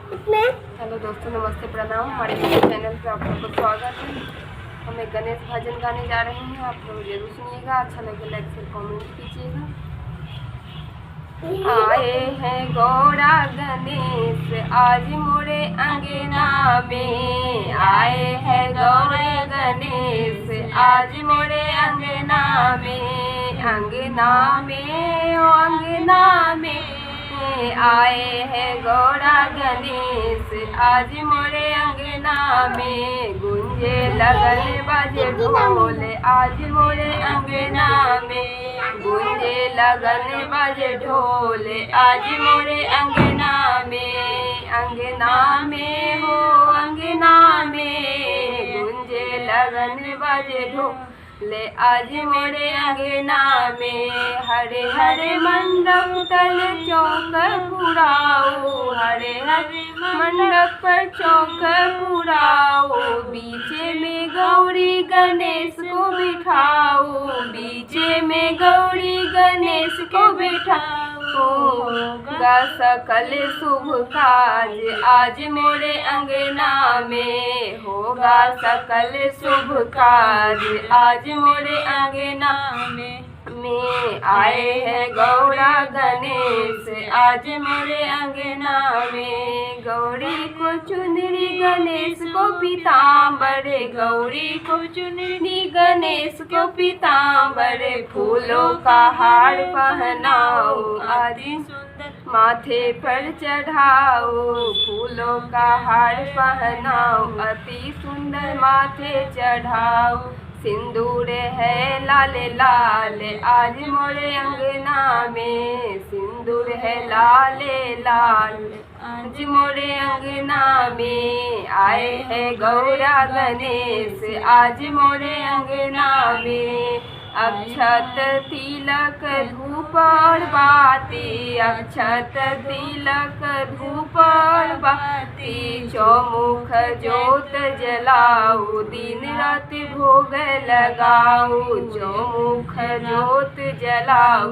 Hello दोस्तों, नमस्ते, प्रणाम। हमारे चैनल पे आप लोगों को स्वागत है। हम एक गणेश भजन गाने जा रहे हैं। आप लोग जरूर सुनिएगा। अच्छा लगे लाइक शेयर कमेंट कीजिएगा। आए हैं गौरा गणेश आज मोरे अंगना में। आए हैं गौरा गणेश आज मोरे अंगना में। अंगना में ओ अंगना में आए हैं गौरा गणेश आज मोरे अंगना में। गूंजे लगन बाजे ढोल आज मोरे अंगना में। गूंजे लगन बाजे ढोल आज मोरे अंगना में। अंगना में हो अंगना में गूंजे लगन बाजे ढोल ले आज मोरे अंगना में। हरे हरे मंडप तल चौक पुराओ। हरे हरे मंडप पर चौक पुराओ। बीचे में गौरी गणेश को बिठाओ। बीचे में गौरी गणेश को बिठाओ। होगा सकल शुभ काज आज मोरे अंगना में। होगा सकल शुभ काज आज मोरे अंगना में आए हैं गौरा गणेश आज मोरे अंगना में। गौरी को चुनरी गणेश को पीताम्बर। गौरी को चुनरी गणेश को पीताम्बर। फूलों का हार पहनाओ आदि सुंदर माथे पर चढ़ाओ। फूलों का हार पहनाओ अति सुंदर माथे चढ़ाओ। सिंदूर है लाल लाल आज मोरे अंगना में। सिंदूर है लाल लाल आज मोरे अंगना में। आए हैं गौरा गणेश आज मोरे अंगना में। अक्षत तिलक धूप और बाती। अक्षत तिलक धूप और बाती। चौमुख जोत जलाओ दिन रात भोग लगाओ। चौमुख जोत जलाओ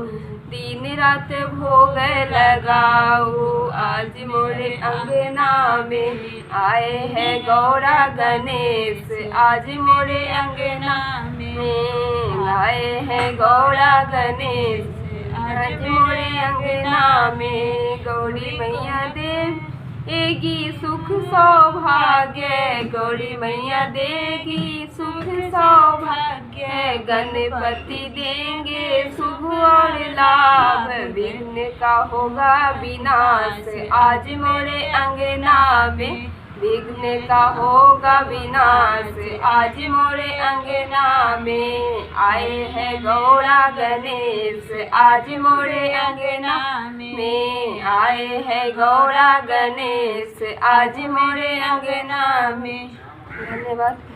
दिन रात भोग लगाओ। आज मोरे अंगना में आए हैं गौरा गणेश आज मोरे अंगना में। आए हैं गौरा गणेश आज मोरे अंगना में। गौरी मैया देगी सुख सौभाग्य। गौरी मैया देगी सुख सौभाग्य। गणपति देंगे शुभ और लाभ। विघ्न का होगा विनाश आज मोरे अंगना में। विघ्न का होगा विनाश आज मोरे अंगना में। आए हैं गौरा गणेश आज मोरे अंगना में। आए हैं गौरा गणेश आज मोरे अंगना में। धन्यवाद।